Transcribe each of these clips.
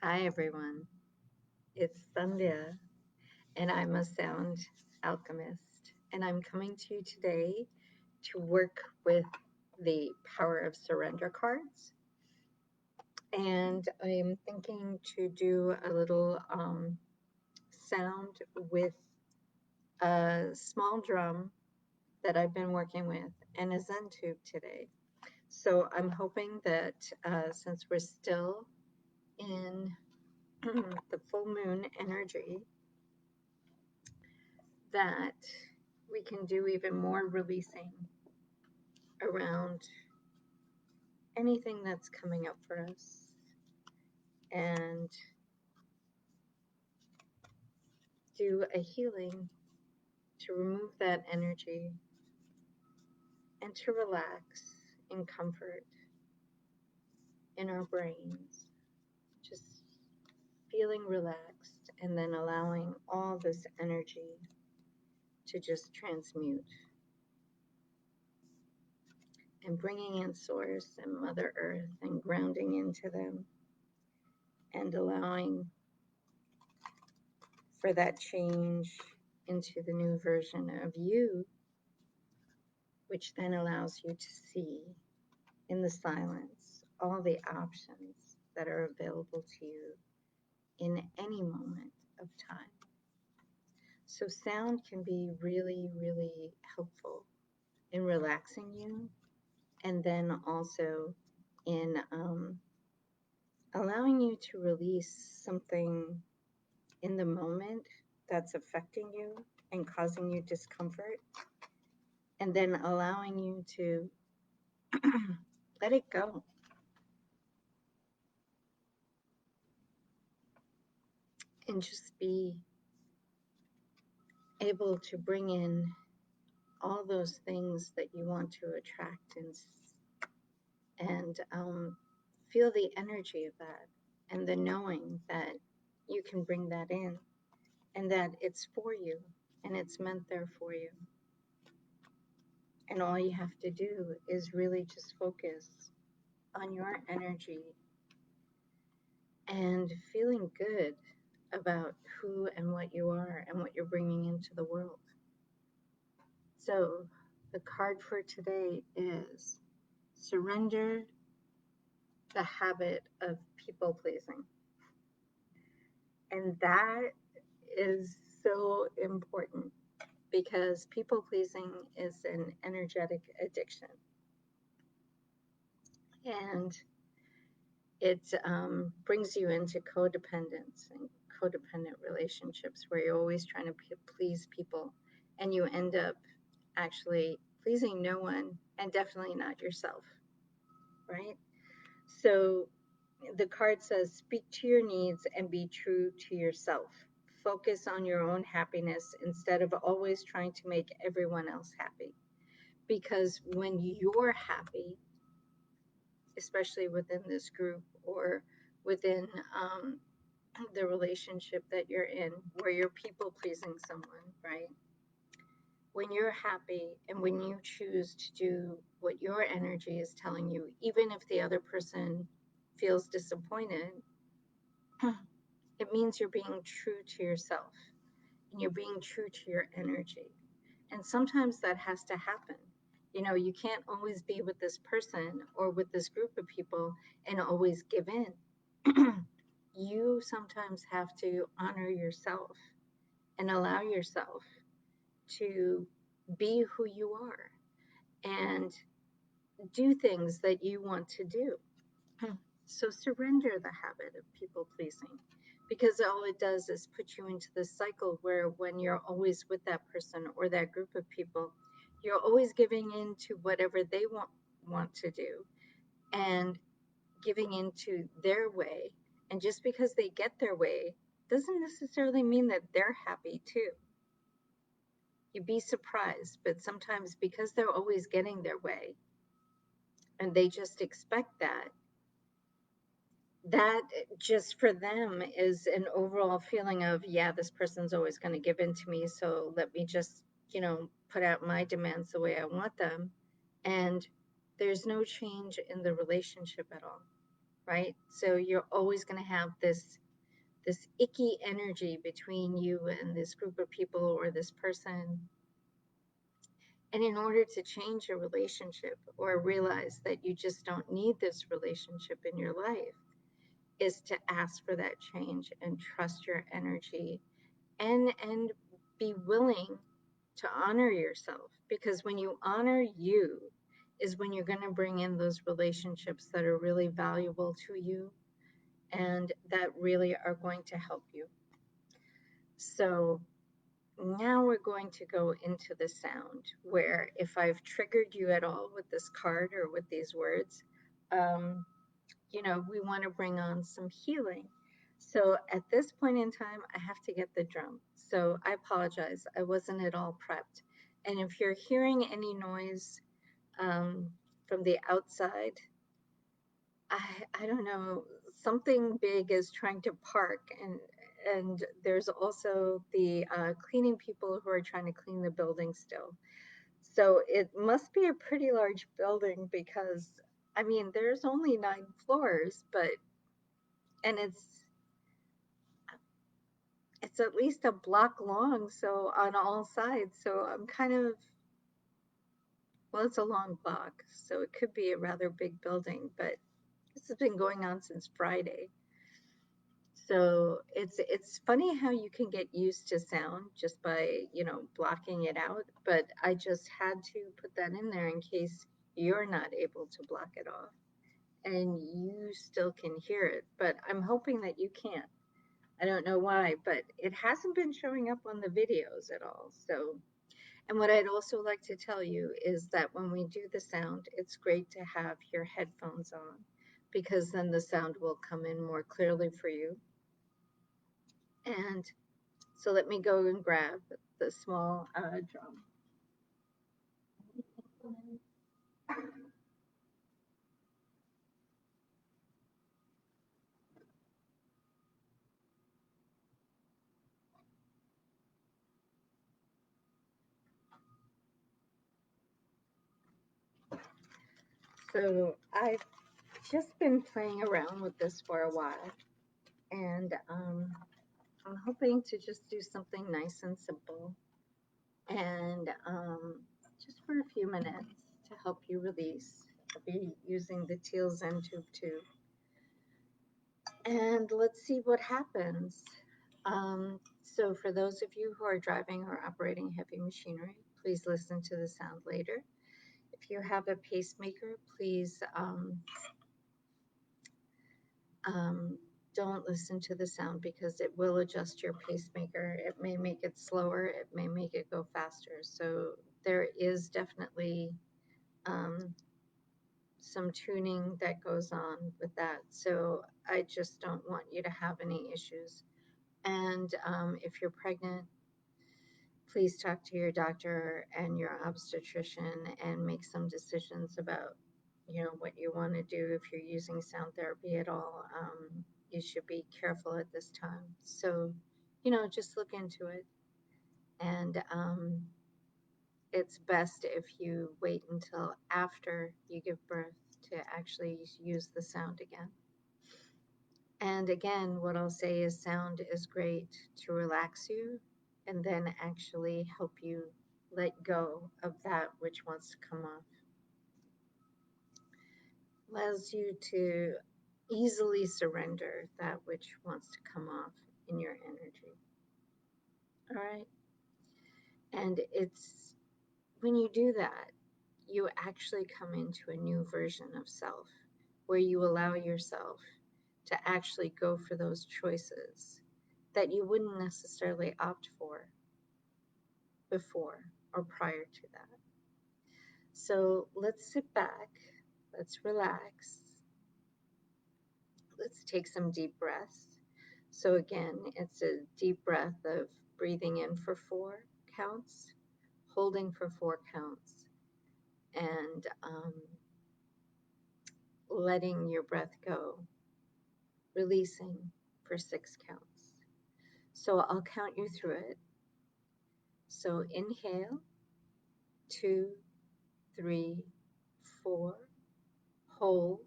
Hi everyone, it's Sandhya and I'm a sound alchemist and I'm coming to you today to work with the Power of Surrender cards, and I'm thinking to do a little sound with a small drum that I've been working with and a Zentube today. So I'm hoping that since we're still in the full moon energy, that we can do even more releasing around anything that's coming up for us and do a healing to remove that energy and to relax in comfort in our brains. Just feeling relaxed and then allowing all this energy to just transmute and bringing in Source and Mother Earth and grounding into them and allowing for that change into the new version of you, which then allows you to see in the silence all the options that are available to you in any moment of time. So, sound can be really, really helpful in relaxing you, and then also in allowing you to release something in the moment that's affecting you and causing you discomfort, and then allowing you to let it go and just be able to bring in all those things that you want to attract and feel the energy of that and the knowing that you can bring that in and that it's for you and it's meant there for you. And all you have to do is really just focus on your energy and feeling good about who and what you are and what you're bringing into the world. So, the card for today is surrender the habit of people pleasing. And that is so important because people pleasing is an energetic addiction. And it brings you into codependence and codependent relationships where you're always trying to please people and you end up actually pleasing no one and definitely not yourself, right? So the card says, speak to your needs and be true to yourself. Focus on your own happiness instead of always trying to make everyone else happy. Because when you're happy, especially within this group or within the relationship that you're in, where you're people pleasing someone, right? When you're happy and when you choose to do what your energy is telling you, even if the other person feels disappointed, it means you're being true to yourself and you're being true to your energy. And sometimes that has to happen. You know, you can't always be with this person or with this group of people and always give in. You sometimes have to honor yourself and allow yourself to be who you are and do things that you want to do. So surrender the habit of people pleasing because all it does is put you into this cycle where when you're always with that person or that group of people, you're always giving in to whatever they want to do and giving into their way. And just because they get their way doesn't necessarily mean that they're happy too. You'd be surprised, but sometimes because they're always getting their way and they just expect that, that just for them is an overall feeling of, yeah, this person's always going to give in to me, so let me just, put out my demands the way I want them. And there's no change in the relationship at all, right? So you're always going to have this icky energy between you and this group of people or this person. And in order to change a relationship or realize that you just don't need this relationship in your life, is to ask for that change and trust your energy and be willing to honor yourself, because when you honor you is when you're going to bring in those relationships that are really valuable to you and that really are going to help you. So now we're going to go into the sound, where if I've triggered you at all with this card or with these words, um, we want to bring on some healing. So at this point in time, I have to get the drum. So I apologize. I wasn't at all prepped. And if you're hearing any noise from the outside, I don't know, something big is trying to park, and there's also the cleaning people who are trying to clean the building still. So it must be a pretty large building because, I mean, there's only 9 floors, but, and it's at least a block long, so on all sides. So I'm kind of, well, it's a long block, so it could be a rather big building, but this has been going on since Friday. So it's funny how you can get used to sound just by, blocking it out, but I just had to put that in there in case you're not able to block it off and you still can hear it, but I'm hoping that you can. I don't know why, but it hasn't been showing up on the videos at all. So, and what I'd also like to tell you is that when we do the sound, it's great to have your headphones on, because then the sound will come in more clearly for you. And so let me go and grab the small drum. So I've just been playing around with this for a while, and I'm hoping to just do something nice and simple, and just for a few minutes to help you release. I'll be using the teal Zentube tube, and let's see what happens. So for those of you who are driving or operating heavy machinery, please listen to the sound later. If you have a pacemaker, please don't listen to the sound, because it will adjust your pacemaker. It may make it slower, it may make it go faster. So there is definitely some tuning that goes on with that. So I just don't want you to have any issues. And if you're pregnant, please talk to your doctor and your obstetrician and make some decisions about, what you want to do. If you're using sound therapy at all, you should be careful at this time. So, just look into it. And it's best if you wait until after you give birth to actually use the sound again. And again, what I'll say is sound is great to relax you and then actually help you let go of that which wants to come off. Allows you to easily surrender that which wants to come off in your energy. All right. And it's when you do that, you actually come into a new version of self, where you allow yourself to actually go for those choices that you wouldn't necessarily opt for before or prior to that. So let's sit back, let's relax, let's take some deep breaths. So again, it's a deep breath of breathing in for 4 counts, holding for 4 counts, and letting your breath go, releasing for 6 counts. So I'll count you through it. So inhale, 2, 3, 4, hold,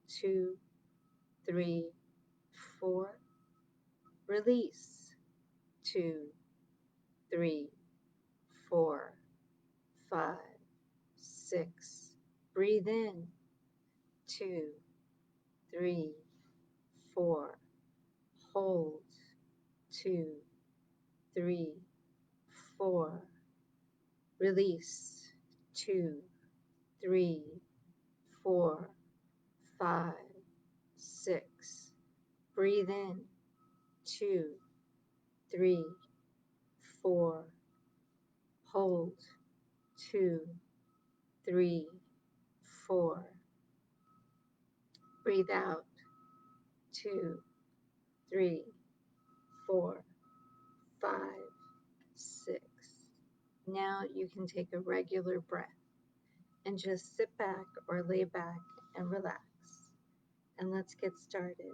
2, 3, 4. Release. 2, 3, 4, 5, 6. Breathe in. 2, 3, 4. Hold. 2, 3, 4. Release. 2, 3, 4, 5, 6. Breathe in. 2, 3, 4. Hold. 2, 3, 4. Breathe out. 2, 3, 4, 5, 6. Now you can take a regular breath and just sit back or lay back and relax. And let's get started.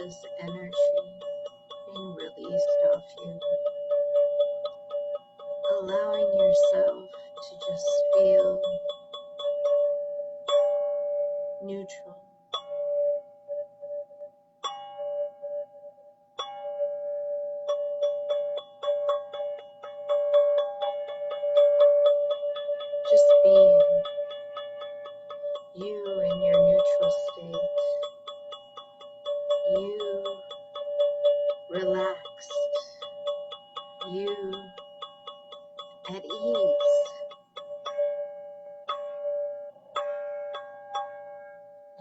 this energy being released off you, allowing yourself to just feel neutral. Just being you in your neutral state, you relaxed, you at ease,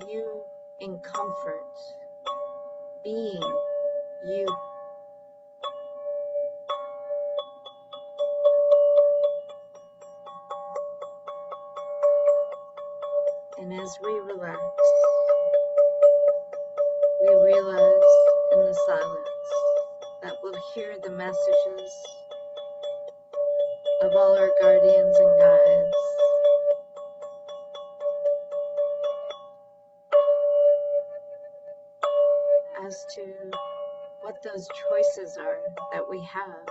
you in comfort, being you. And as we relax, we realize in the silence that we'll hear the messages of all our guardians and guides as to what those choices are that we have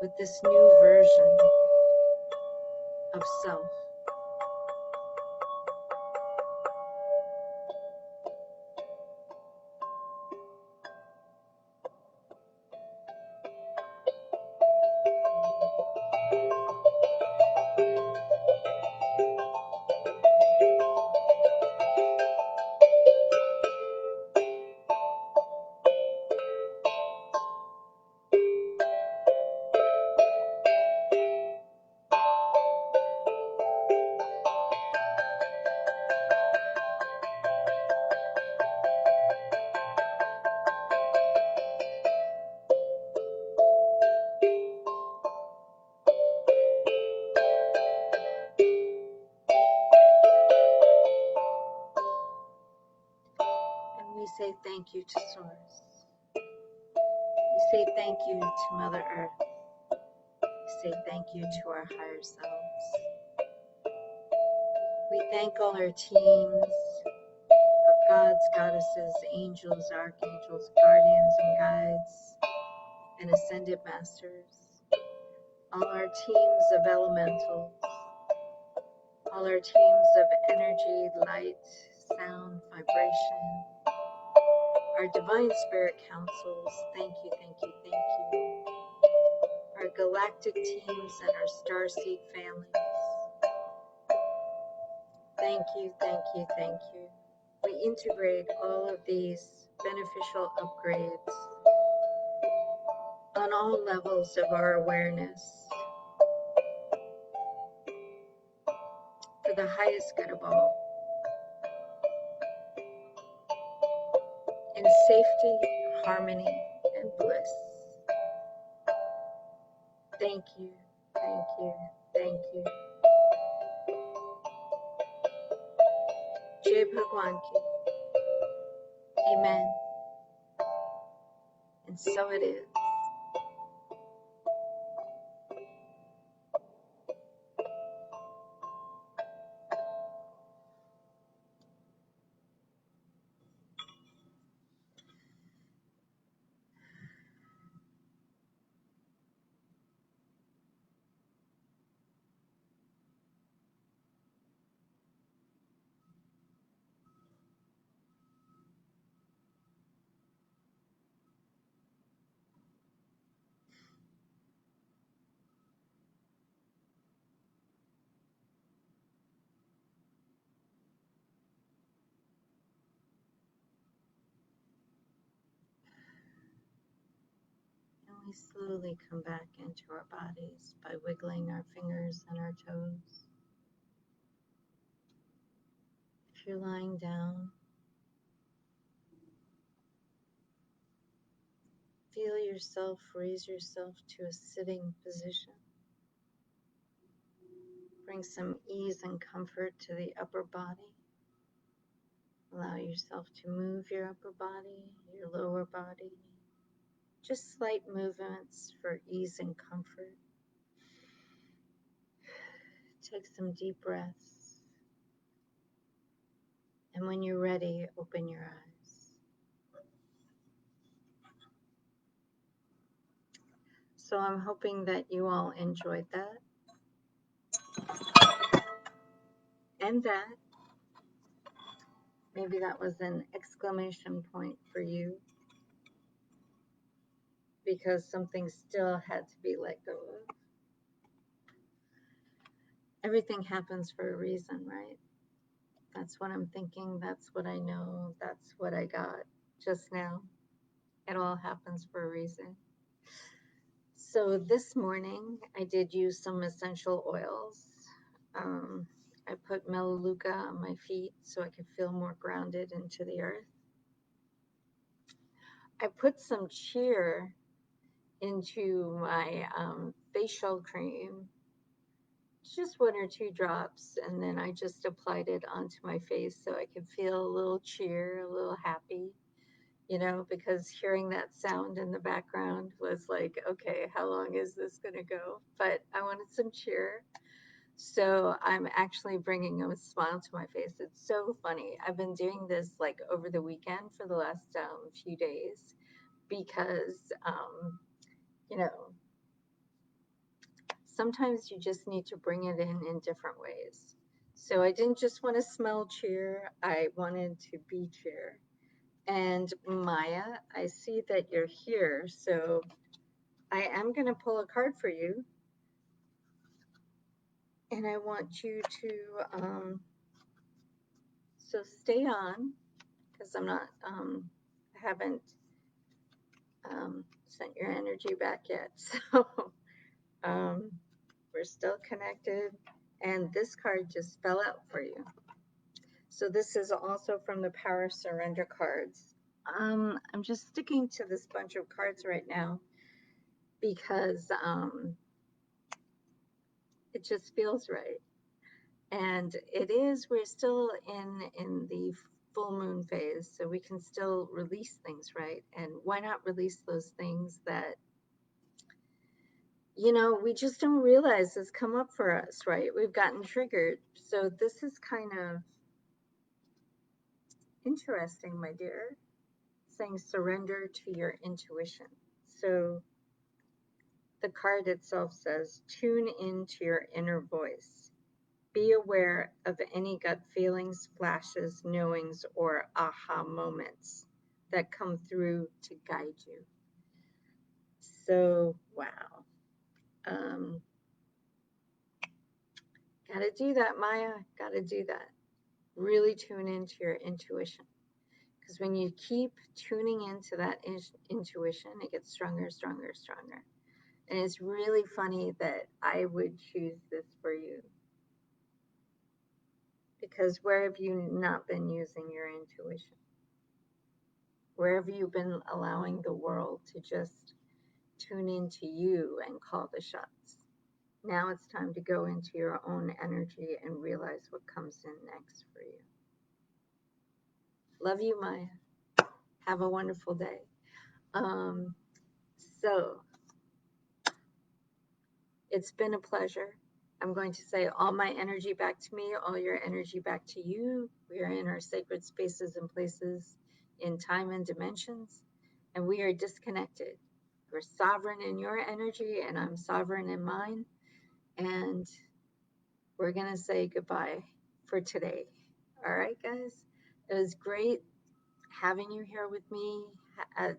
with this new version of self. And we say thank you to Source. We say thank you to Mother Earth. We say thank you to our higher selves. We thank all our teams of gods, goddesses, angels, archangels, guardians, and guides, and ascended masters. All our teams of elementals. All our teams of energy, light, sound, vibration. Our divine spirit councils, thank you, thank you, thank you. Our galactic teams and our starseed families, thank you, thank you, thank you. We integrate all of these beneficial upgrades on all levels of our awareness for the highest good of all. In safety, harmony, and bliss. Thank you, thank you, thank you. Jai Bhagwan Ki. Amen. And so it is. And we slowly come back into our bodies by wiggling our fingers and our toes. If you're lying down, feel yourself raise yourself to a sitting position. Bring some ease and comfort to the upper body. Allow yourself to move your upper body, your lower body. Just slight movements for ease and comfort. Take some deep breaths. And when you're ready, open your eyes. So I'm hoping that you all enjoyed that. And that maybe that was an exclamation point for you because something still had to be let go of. Everything happens for a reason, right? That's what I'm thinking. That's what I know. That's what I got just now. It all happens for a reason. So this morning I did use some essential oils. Um, I put Melaleuca on my feet so I could feel more grounded into the earth. I put some cheer into my facial cream, just 1 or 2 drops, and then I just applied it onto my face so I could feel a little cheer, a little happy, because hearing that sound in the background was like, okay, how long is this going to go? But I wanted some cheer. So I'm actually bringing a smile to my face. It's so funny. I've been doing this like over the weekend for the last few days because, you know, sometimes you just need to bring it in different ways. So I didn't just want to smell cheer, I wanted to be cheer. And Maya, I see that you're here, so I am going to pull a card for you. And I want you to, so stay on, because I'm not, I haven't sent your energy back yet. So we're still connected. And this card just fell out for you. So this is also from the Power Surrender cards. I'm just sticking to this bunch of cards right now because it just feels right. And it is, we're still in the full moon phase, so we can still release things, right? And why not release those things that, we just don't realize has come up for us, right? We've gotten triggered. So this is kind of interesting, my dear, saying surrender to your intuition. So the card itself says, tune into your inner voice. Be aware of any gut feelings, flashes, knowings, or aha moments that come through to guide you. So, wow. Gotta do that, Maya. Gotta do that. Really tune into your intuition. Because when you keep tuning into that intuition, it gets stronger, stronger, stronger. And it's really funny that I would choose this for you. Because where have you not been using your intuition? Where have you been allowing the world to just tune into you and call the shots? Now it's time to go into your own energy and realize what comes in next for you. Love you, Maya. Have a wonderful day. So it's been a pleasure. I'm going to say all my energy back to me, all your energy back to you. We are in our sacred spaces and places in time and dimensions, and we are disconnected. You're sovereign in your energy, and I'm sovereign in mine. And we're going to say goodbye for today. All right, guys? It was great having you here with me. I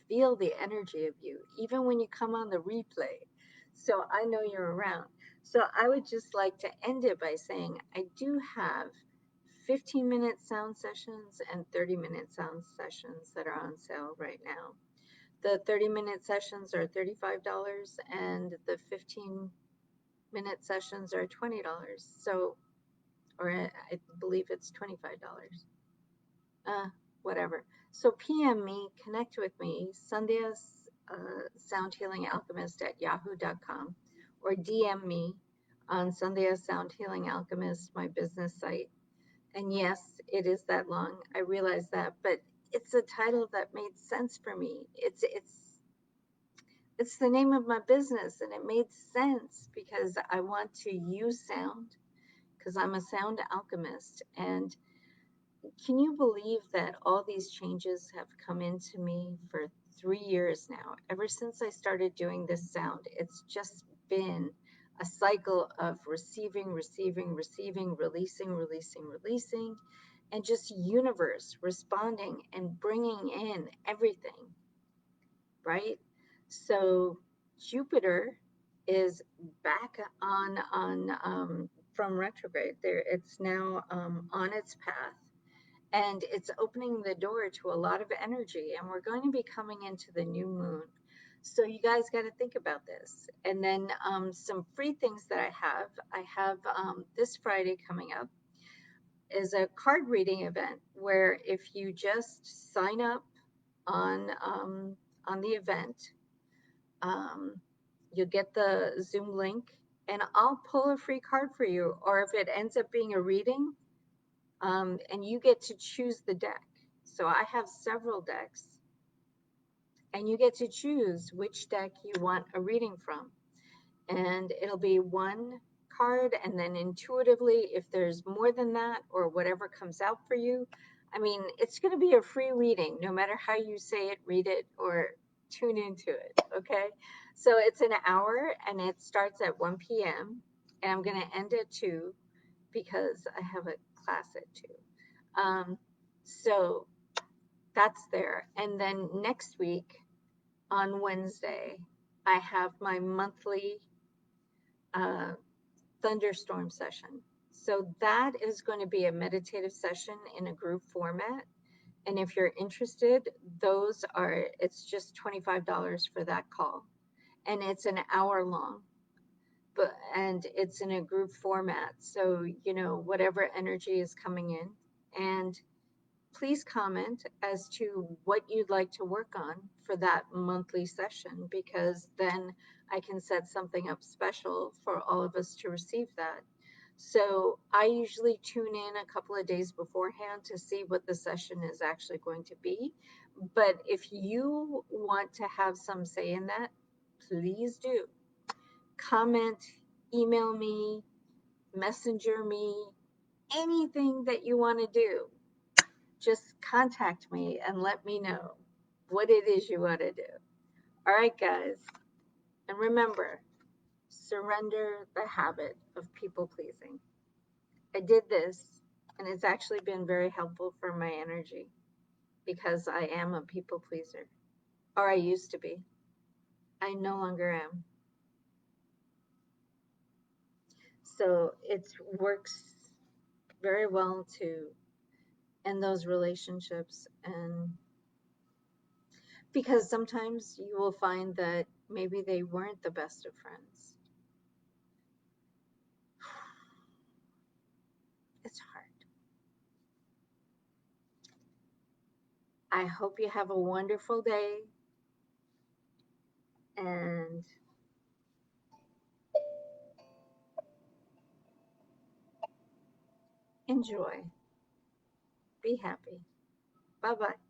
feel the energy of you, even when you come on the replay. So I know you're around. So I would just like to end it by saying I do have 15-minute sound sessions and 30-minute sound sessions that are on sale right now. The 30-minute sessions are $35 and the 15-minute sessions are $20. So, or I believe it's $25. Whatever. So PM me, connect with me, Sandhya's Sound Healing Alchemist at yahoo.com, or DM me on Sandhya Sound Healing Alchemist, my business site. And yes, it is that long. I realize that, but it's a title that made sense for me. It's the name of my business, and it made sense because I want to use sound because I'm a sound alchemist. And can you believe that all these changes have come into me for 3 years now. Ever since I started doing this sound, it's just been a cycle of receiving, receiving, receiving, releasing, releasing, releasing, and just universe responding and bringing in everything, right? So Jupiter is back on from retrograde. There, it's now on its path, and it's opening the door to a lot of energy. And we're going to be coming into the new moon. So you guys got to think about this. And then some free things that I have this Friday coming up is a card reading event where if you just sign up on the event, um, you'll get the Zoom link, and I'll pull a free card for you. Or if it ends up being a reading, and you get to choose the deck. So I have several decks, and you get to choose which deck you want a reading from. And it'll be one card, and then intuitively, if there's more than that or whatever comes out for you, I mean, it's going to be a free reading, no matter how you say it, read it, or tune into it, okay? So it's an hour, and it starts at 1 p.m., and I'm going to end at 2 because I have a class at 2. So that's there. And then next week on Wednesday, I have my monthly uh, thunderstorm session. So that is going to be a meditative session in a group format. And if you're interested, it's just $25 for that call. And it's an hour long, and it's in a group format. So, whatever energy is coming in. And please comment as to what you'd like to work on for that monthly session, because then I can set something up special for all of us to receive that. So I usually tune in a couple of days beforehand to see what the session is actually going to be. But if you want to have some say in that, please do. Comment, email me, messenger me, anything that you want to do. Just contact me and let me know what it is you want to do. All right, guys. And remember, surrender the habit of people pleasing. I did this, and it's actually been very helpful for my energy because I am a people pleaser, or I used to be. I no longer am. So it works very well to end those relationships, and because sometimes you will find that maybe they weren't the best of friends. It's hard. I hope you have a wonderful day, and enjoy. Be happy. Bye-bye.